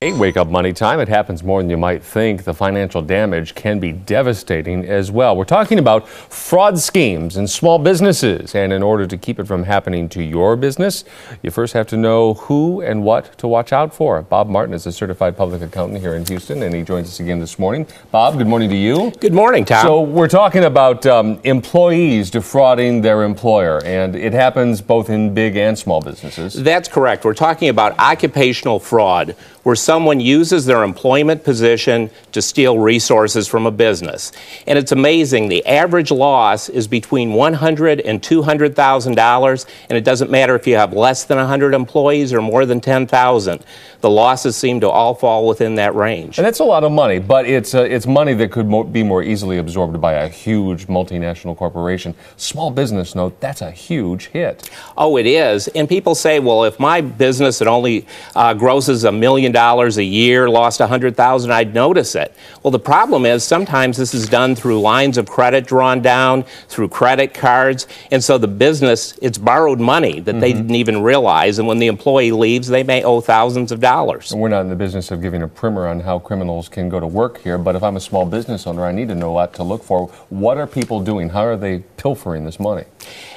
Hey, wake up money time. It happens more than you might think. The financial damage can be devastating as well. We're talking about fraud schemes in small businesses. And in order to keep it from happening to your business, you first have to know who and what to watch out for. Bob Martin is a certified public accountant here in Houston, and he joins us again this morning. Bob, good morning to you. Good morning, Tom. So we're talking about employees defrauding their employer, and it happens both in big and small businesses. That's correct. We're talking about occupational fraud, where someone uses their employment position to steal resources from a business. And it's amazing, the average loss is between $100,000 and $200,000, and it doesn't matter if you have less than 100 employees or more than 10,000. The losses seem to all fall within that range. And that's a lot of money, but it's money that could be more easily absorbed by a huge multinational corporation. Small business note, that's a huge hit. Oh, it is. And people say, well, if my business that only grosses $1 million a year lost $100,000, I'd notice it. Well, the problem is sometimes this is done through lines of credit drawn down, through credit cards, and so the business, it's borrowed money that they didn't even realize, and when the employee leaves, they may owe thousands of dollars. And we're not in the business of giving a primer on how criminals can go to work here, but if I'm a small business owner, I need to know what to look for. What are people doing? How are they pilfering this money?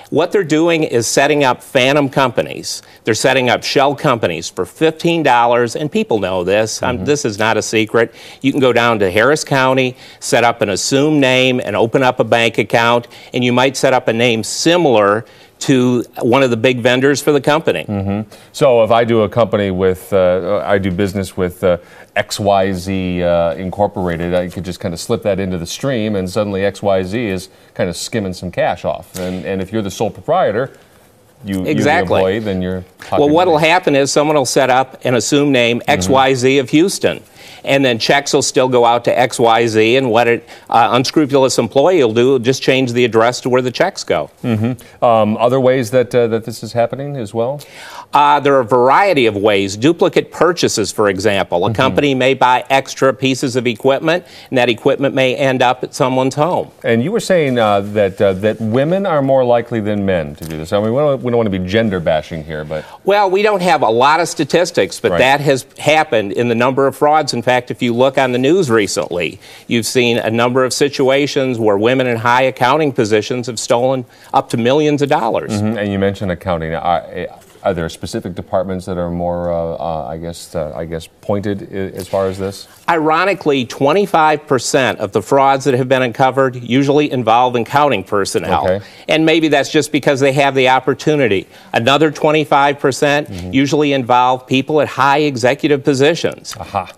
What they're doing is setting up phantom companies. They're setting up shell companies for $15, and people know this. This is not a secret. You can go down to Harris County, set up an assumed name, and open up a bank account, and you might set up a name similar to one of the big vendors for the company. So if I do a company with, I do business with XYZ Incorporated, I could just kind of slip that into the stream, and suddenly XYZ is kind of skimming some cash off. And if you're the sole proprietor, you're the employee, then you're pocketing Well, what will money. happen is someone will set up an assumed name, XYZ of Houston. And then checks will still go out to XYZ, and what an unscrupulous employee will do will just change the address to where the checks go. Other ways that this is happening as well? There are a variety of ways. Duplicate purchases, for example. A company may buy extra pieces of equipment, and that equipment may end up at someone's home. And you were saying that women are more likely than men to do this. I mean, we don't want to be gender bashing here, but... Well, we don't have a lot of statistics, but that has happened in the number of frauds. In fact, if you look on the news recently, you've seen a number of situations where women in high accounting positions have stolen up to millions of dollars. And you mentioned accounting. Are there specific departments that are more, I guess, pointed as far as this? Ironically, 25% of the frauds that have been uncovered usually involve accounting personnel. Okay. And maybe that's just because they have the opportunity. Another 25% usually involve people at high executive positions. Aha.